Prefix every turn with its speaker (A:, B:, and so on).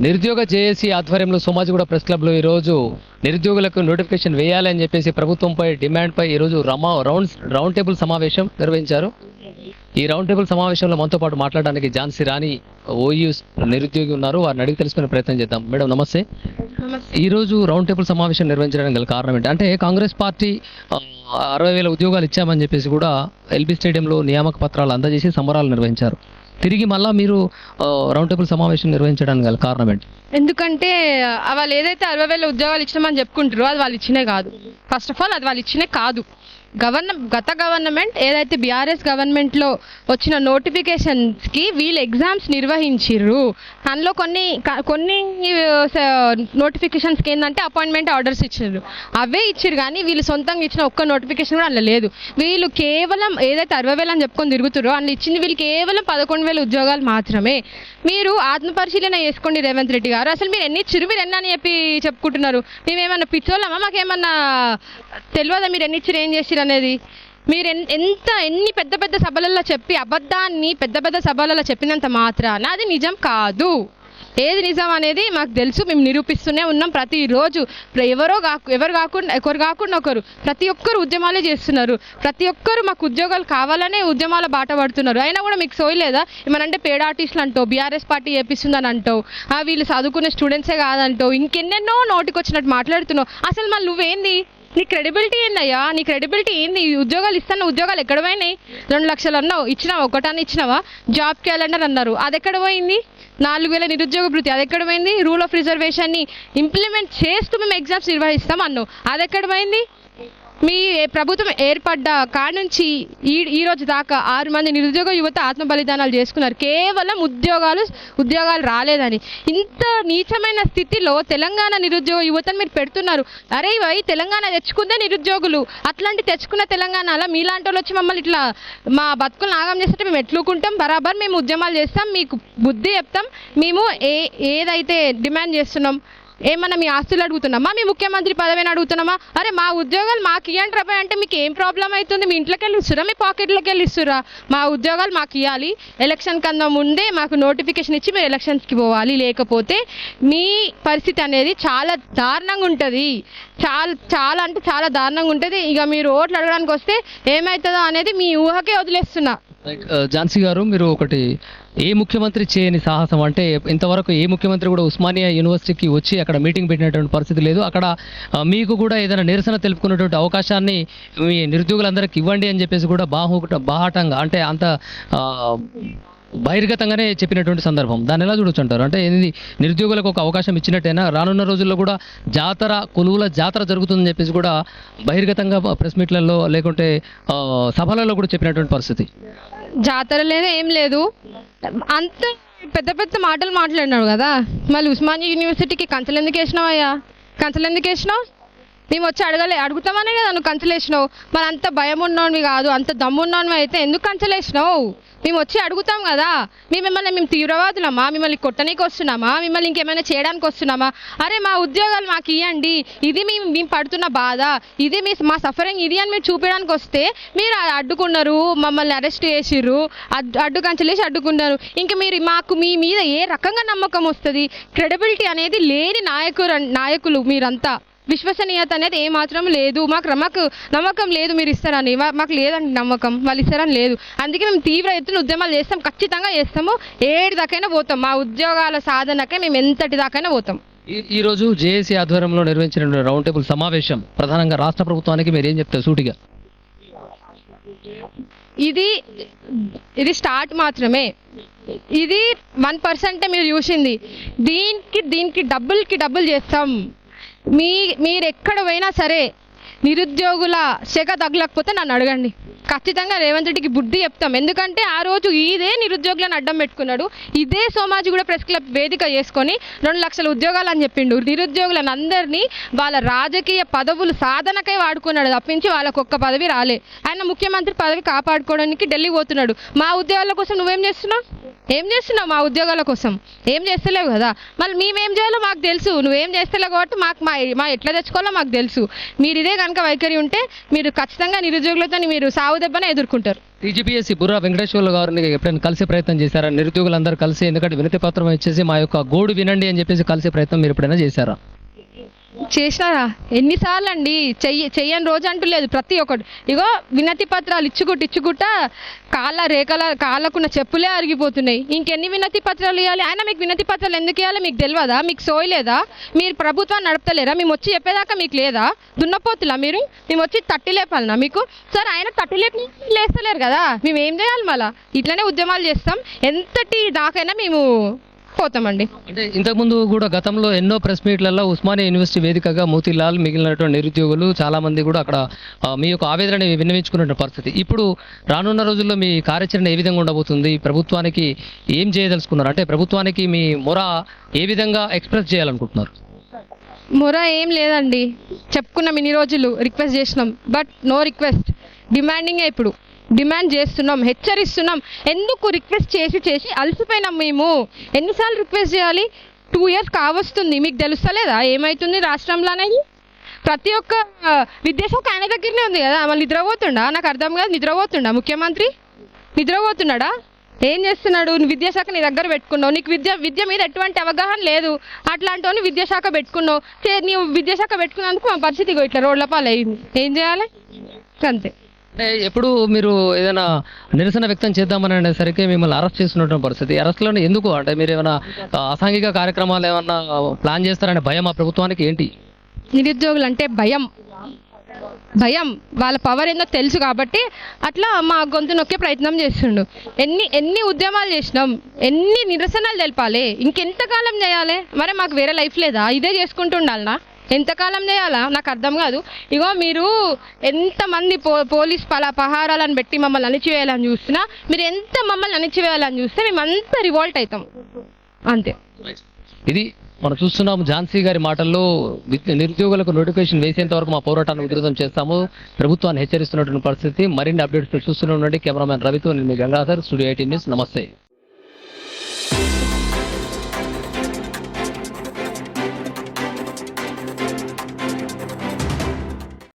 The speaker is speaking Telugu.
A: నిరుద్యోగ జేఏసీ ఆధ్వర్యంలో సోమాజిగూడ ప్రెస్ క్లబ్లో ఈరోజు నిరుద్యోగులకు నోటిఫికేషన్ వేయాలని చెప్పేసి ప్రభుత్వంపై డిమాండ్పై ఈరోజు రౌండ్ టేబుల్ సమావేశం నిర్వహించారు. ఈ రౌండ్ టేబుల్ సమావేశంలో మనతో పాటు మాట్లాడడానికి ఝాన్సీ రాణి ఓయూ నిరుద్యోగి ఉన్నారు. వారిని అడిగి తెలుసుకునే ప్రయత్నం చేద్దాం. మేడం నమస్తే. ఈ రోజు రౌండ్ టేబుల్ సమావేశం నిర్వహించడానికి గల కారణం ఏంటి? అంటే కాంగ్రెస్ పార్టీ 60,000 ఉద్యోగాలు ఇచ్చామని చెప్పేసి కూడా ఎల్బీ స్టేడియంలో నియామక పత్రాలు అందజేసి సంబరాలు నిర్వహించారు. తిరిగి మళ్ళా మీరు రౌండ్ టేబుల్ సమావేశం నిర్వహించడానికి గల కారణం ఏంటి?
B: ఎందుకంటే వాళ్ళు ఏదైతే 60,000 ఉద్యోగాలు ఇచ్చినామని చెప్పుకుంటారో అది వాళ్ళు ఇచ్చినే కాదు. ఫస్ట్ ఆఫ్ ఆల్ అది వాళ్ళు ఇచ్చినే కాదు. గత గవర్నమెంట్ ఏదైతే బీఆర్ఎస్ గవర్నమెంట్లో వచ్చిన నోటిఫికేషన్స్కి వీళ్ళు ఎగ్జామ్స్ నిర్వహించిర్రు. దానిలో కొన్ని నోటిఫికేషన్స్కి ఏంటంటే అపాయింట్మెంట్ ఆర్డర్స్ ఇచ్చారు, అవే ఇచ్చారు. కానీ వీళ్ళు సొంతంగా ఇచ్చిన ఒక్క నోటిఫికేషన్ కూడా అందులో లేదు. వీళ్ళు కేవలం ఏదైతే 60,000 అని చెప్పుకొని తిరుగుతారో అందులో ఇచ్చింది వీళ్ళు కేవలం 11,000 ఉద్యోగాలు మాత్రమే. మీరు ఆత్మపరిశీలన చేసుకోండి రేవంత్ రెడ్డి గారు. అసలు మీరు ఎన్ని ఇచ్చిరు, మీరు ఎన్ని అని చెప్పి చెప్పుకుంటున్నారు? మేమేమన్నా పిచ్చోళ్ళమా? మాకేమన్నా తెలియదా మీరు ఎన్ని ఇచ్చిరు, ఏం చేసిరు అనేది? మీరు ఎన్ని పెద్ద పెద్ద సభలలో చెప్పి అబద్ధాన్ని పెద్ద పెద్ద సభలలో చెప్పినంత మాత్రాన అది నిజం కాదు. ఏది నిజం అనేది మాకు తెలుసు, మేము నిరూపిస్తూనే ఉన్నాం ప్రతిరోజు. ఒకరు కాకుండా ఒకరు ప్రతి ఒక్కరు ఉద్యమాలే చేస్తున్నారు. ప్రతి ఒక్కరు మాకు ఉద్యోగాలు కావాలనే ఉద్యమాల బాట పడుతున్నారు. అయినా కూడా మీకు సోయలేదా? ఏమనంటే పేడ ఆర్టిస్టులు అంటావు, బీఆర్ఎస్ పార్టీ చేపిస్తుందని అంటావు, వీళ్ళు చదువుకునే స్టూడెంట్సే కాదంటావు, ఇంకెన్నెన్నో నోటికి వచ్చినట్టు మాట్లాడుతున్నావు. అసలు మళ్ళీ నువ్వేంది? నీ క్రెడిబిలిటీ ఏందయ్యా? నీ క్రెడిబిలిటీ ఏంది? ఉద్యోగాలు ఇస్తాను, ఉద్యోగాలు ఎక్కడ పోయినాయి? 2 లక్షలు అన్నావు, ఇచ్చినావా? ఒకటాన్ని ఇచ్చినావా? జాబ్ క్యాలెండర్ అన్నారు, అది ఎక్కడ పోయింది? 4,000 నిరుద్యోగ భృతి అది ఎక్కడ పోయింది? రూల్ ఆఫ్ రిజర్వేషన్ని ఇంప్లిమెంట్ చేస్తూ మేము ఎగ్జామ్స్ నిర్వహిస్తాం అన్నావు, అది ఎక్కడ పోయింది? మీ ప్రభుత్వం ఏర్పడ్డ కాడ నుంచి ఈ రోజు దాకా 6 మంది నిరుద్యోగ యువత ఆత్మ బలిదానాలు చేసుకున్నారు, కేవలం ఉద్యోగాలు రాలేదని. ఇంత నీచమైన స్థితిలో తెలంగాణ నిరుద్యోగ యువతను మీరు పెడుతున్నారు. అరే తెలంగాణ తెచ్చుకుందే నిరుద్యోగులు, అట్లాంటి తెచ్చుకున్న తెలంగాణలో మీలాంటి వాళ్ళు వచ్చి మమ్మల్ని ఇట్లా మా బతుకులు నాగం చేస్తుంటే మేము ఎట్లుకుంటాం? బరాబర్ మేము ఉద్యమాలు చేస్తాం, మీకు బుద్ధి చెప్తాం. మేము ఏదైతే డిమాండ్ చేస్తున్నాం, ఏమన్నా మీ ఆస్తులు అడుగుతున్నామా? మీ ముఖ్యమంత్రి పదవిని అడుగుతున్నామా? అరే మా ఉద్యోగాలు మాకు ఇవ్వండి రూపాయి అంటే మీకు ఏం ప్రాబ్లం అవుతుంది? మీ ఇంట్లోకి వెళ్ళి ఇస్తురా, మీ పాకెట్లోకి వెళ్ళి ఇస్తురా? మా ఉద్యోగాలు మాకు ఇవ్వాలి. ఎలక్షన్ కన్నా ముందే మాకు నోటిఫికేషన్ ఇచ్చి మీరు ఎలక్షన్స్కి పోవాలి, లేకపోతే మీ పరిస్థితి అనేది చాలా దారుణంగా ఉంటుంది. చాలా అంటే చాలా దారుణంగా ఉంటుంది. ఇక మీరు ఓట్లు అడగడానికి వస్తే ఏమవుతుందో అనేది మీ ఊహకే వదిలేస్తున్నా.
A: ఝాన్సీ గారు, మీరు ఒకటి, ఏ ముఖ్యమంత్రి చేయని సాహసం అంటే ఇంతవరకు ఏ ముఖ్యమంత్రి కూడా ఉస్మానియా యూనివర్సిటీకి వచ్చి అక్కడ మీటింగ్ పెట్టినటువంటి పరిస్థితి లేదు. అక్కడ మీకు కూడా ఏదైనా నిరసన తెలుపుకున్నటువంటి అవకాశాన్ని మీ నిరుద్యోగులందరికీ ఇవ్వండి అని చెప్పేసి కూడా బాహాటంగా అంటే అంత బహిర్గతంగానే చెప్పినటువంటి సందర్భం. దాన్ని ఎలా చూడొచ్చు అంటారు? అంటే ఇది నిరుద్యోగులకు ఒక అవకాశం ఇచ్చినట్టేనా? రానున్న రోజుల్లో కూడా కొలువుల జాతర జరుగుతుందని చెప్పేసి కూడా బహిర్గతంగా ప్రెస్ మీట్లలో లేకుంటే సభలలో కూడా చెప్పినటువంటి పరిస్థితి.
B: జాతర లేదు, ఏం లేదు, అంత పెద్ద పెద్ద మాటలు మాట్లాడినాడు కదా. మళ్ళీ ఉస్మానియా యూనివర్సిటీకి కంచెలు ఎందుకు వేసినావయ్యా? కంచెలు ఎందుకు వేసినావు? మేము వచ్చి అడుగుతామనే కదా నువ్వు కంచెలు వేసినావు. మరి అంత భయం ఉన్నోనివి కాదు, అంత దమ్ము ఉన్నోనివి అయితే ఎందుకు కంచెలు వేసినావు? మేము వచ్చి అడుగుతాం కదా. మేము తీవ్రవాదులమా? మిమ్మల్ని కొట్టడానికి వస్తున్నామా? మిమ్మల్ని ఇంకేమైనా చేయడానికి వస్తున్నామా? అరే మా ఉద్యోగాలు మాకు ఇవ్వండి, ఇది మేము పడుతున్న బాధ, ఇది మా సఫరింగ్ ఇది అని మీరు చూపించడానికి వస్తే మీరు అడ్డుకున్నారు, మమ్మల్ని అరెస్ట్ చేసిర్రు, అడ్డు కంచెలేసి అడ్డుకున్నారు. ఇంకా మీరు మీ మీద ఏ రకంగా నమ్మకం వస్తుంది? క్రెడిబిలిటీ అనేది లేని నాయకులు మీరంతా. విశ్వసనీయత అనేది ఏమాత్రం లేదు. మాకు నమ్మకం లేదు మీరు ఇస్తారని. మాకు లేదండి నమ్మకం, వాళ్ళు ఇస్తారని లేదు. అందుకే మేము తీవ్ర ఎత్తున ఉద్యమాలు చేస్తాం, ఖచ్చితంగా చేస్తాము. ఏడు దాకైనా పోతాం. మా ఉద్యోగాల సాధనకే మేము ఎంతటి దాకైనా పోతాం.
A: ఈ రోజు జేఏసీ ఆధ్వర్యంలో నిర్వహించిన రౌండ్ టేబుల్ సమావేశం ప్రధానంగా రాష్ట్ర ప్రభుత్వానికి మీరు ఏం చెప్తారు సూటిగా?
B: ఇది స్టార్ట్ మాత్రమే. ఇది 1% మీరు చూసింది. దీనికి డబ్బులు చేస్తాం. మీరు ఎక్కడ పోయినా సరే నిరుద్యోగుల శాఖ తగ్గలేకపోతే నన్ను అడగండి, ఖచ్చితంగా రేవంత్ రెడ్డికి బుద్ధి చెప్తాం. ఎందుకంటే ఆ రోజు ఇదే నిరుద్యోగులను అడ్డం పెట్టుకున్నాడు. ఇదే సోమాజిగూడ ప్రెస్ క్లబ్ వేదిక చేసుకొని 2 లక్షల ఉద్యోగాలు అని చెప్పిండు. నిరుద్యోగులను అందరినీ వాళ్ళ రాజకీయ పదవులు సాధనకై వాడుకున్నాడు తప్పించి వాళ్ళకు ఒక్క పదవి రాలే. ఆయన ముఖ్యమంత్రి పదవి కాపాడుకోవడానికి ఢిల్లీ పోతున్నాడు. మా ఉద్యోగాల కోసం నువ్వేం చేస్తున్నావు? మా ఉద్యోగాల కోసం ఏం చేస్తలేవు కదా. మళ్ళీ మేమేం చేయాలో మాకు తెలుసు, నువ్వేం చేస్తలేవు కాబట్టి మా ఎట్లా తెచ్చుకోవాలో మాకు తెలుసు. మీరు ఇదే కనుక వైఖరి ఉంటే మీరు ఖచ్చితంగా నిరుద్యోగులతో మీరు సాగు దెబ్బనే ఎదుర్కొంటారు.
A: టీజీపీఎస్సీ బుర్రా వెంకటేశ్వర్లు గారిని ఎప్పుడైనా కలిసే ప్రయత్నం చేశారా? నిరుద్యోగులందరూ కలిసి, ఎందుకంటే వినతి పత్రం ఇచ్చేసి మా యొక్క గోడు వినండి అని చెప్పేసి కలిసే ప్రయత్నం మీరు ఎప్పుడైనా చేశారా?
B: చేసినారా? ఎన్నిసార్లు అండి, చెయ్యని రోజు అంటూ లేదు. ప్రతి ఒక్కటి ఇగో వినతి పత్రాలు ఇచ్చుకుంట కాళ్ళకున్న చెప్పులే అరిగిపోతున్నాయి. ఇంకెన్ని వినతి పత్రాలు ఇవ్వాలి? ఆయన మీకు వినతి పత్రాలు ఎందుకు ఇవ్వాలి? మీకు తెలియదా? మీకు సోయలేదా? మీరు ప్రభుత్వాన్ని నడపలేరా? మేము వచ్చి చెప్పేదాకా మీకు లేదా? దున్నపోతులా మీరు? మేము వచ్చి తట్టి లేపాలనా మీకు? సార్ ఆయన తట్టి లేస్తలేరు కదా, మేము ఏం చేయాలి? మళ్ళా ఇట్లనే ఉద్యమాలు చేస్తాం, ఎంతటి దాకైనా మేము పోతామండి.
A: అంటే ఇంతకుముందు కూడా గతంలో ఎన్నో ప్రెస్ మీట్లలో ఉస్మానియా యూనివర్సిటీ వేదికగా మోతీలాల్, మిగిలినటువంటి నిరుద్యోగులు చాలా మంది కూడా అక్కడ మీ యొక్క ఆవేదన విన్నవించుకున్న పరిస్థితి. ఇప్పుడు రానున్న రోజుల్లో మీ కార్యాచరణ ఏ విధంగా ఉండబోతుంది? ప్రభుత్వానికి ఏం చేయదలుచుకున్నారు? అంటే ప్రభుత్వానికి మీ మొర ఏ విధంగా ఎక్స్ప్రెస్ చేయాలనుకుంటున్నారు?
B: మొర ఏం లేదండి, చెప్పుకున్నాం ఇన్ని రోజులు, రిక్వెస్ట్ చేసినాం, బట్ నో రిక్వెస్ట్. డిమాండింగే ఇప్పుడు. డిమాండ్ చేస్తున్నాం, హెచ్చరిస్తున్నాం. ఎందుకు రిక్వెస్ట్ చేసి అలసిపోయినాం మేము. ఎన్నిసార్లు రిక్వెస్ట్ చేయాలి? 2 years కావస్తుంది. మీకు తెలుస్తలేదా ఏమవుతుంది రాష్ట్రంలో అనేది? ప్రతి ఒక్క విద్యాశాఖ ఆయన దగ్గరనే ఉంది కదా. మళ్ళీ నిద్రపోతుండా? నాకు అర్థం కాదు. నిద్రపోతుండా ముఖ్యమంత్రి? నిద్రపోతున్నాడా? ఏం చేస్తున్నాడు? నువ్వు విద్యాశాఖ నీ దగ్గర పెట్టుకున్నావు, నీకు విద్య మీద ఎటువంటి అవగాహన లేదు, అట్లాంటి విద్యాశాఖ పెట్టుకున్నావు. నీవు విద్యాశాఖ పెట్టుకున్నందుకు మా పరిస్థితి ఇట్లా రోడ్ల పాలైంది. ఏం చేయాలి? అంతే.
A: అంటే ఎప్పుడు మీరు ఏదైనా నిరసన వ్యక్తం చేద్దామని అనేసరికి మిమ్మల్ని అరెస్ట్ చేస్తున్నటువంటి పరిస్థితి. అరెస్ట్లో ఎందుకు? అంటే మీరు ఏమైనా అసాంఘిక కార్యక్రమాలు ఏమన్నా ప్లాన్ చేస్తారనే భయం ఆ ప్రభుత్వానికి ఏంటి?
B: నిరుద్యోగులు అంటే భయం. వాళ్ళ పవర్ ఏందో తెలుసు కాబట్టి అట్లా మా గొంతు నొక్కే ప్రయత్నం చేస్తుండు. ఎన్ని ఉద్యమాలు చేసినాం, ఎన్ని నిరసనలు తెలపాలి, ఇంకెంతకాలం చేయాలి? మరి మాకు వేరే లైఫ్ లేదా? ఇదే చేసుకుంటూ ఉండాలనా? ఎంతకాలం చేయాలా? నాకు అర్థం కాదు. ఇగో మీరు ఎంతమంది పోలీస్ పహారాలను పెట్టి మమ్మల్ని అణిచివేయాలని చూస్తున్నా, మీరు ఎంత మమ్మల్ని అణిచివేయాలని చూస్తే మేము అంత రివాల్ట్ అవుతాం అంతే.
A: ఇది మనం చూస్తున్నాము ఝాన్సీ గారి మాటల్లో. నిరుద్యోగులకు నోటిఫికేషన్ వేసేంత వరకు మా పోరాటాన్ని ఉధృతం చేస్తాము, ప్రభుత్వాన్ని హెచ్చరిస్తున్నటువంటి పరిస్థితి. మరిన్ని అప్డేట్స్ చూస్తూనే ఉండండి. కెమెరామెన్ రవితో నేను మీ గంగాధర్, స్టూడియో 18 న్యూస్. నమస్తే.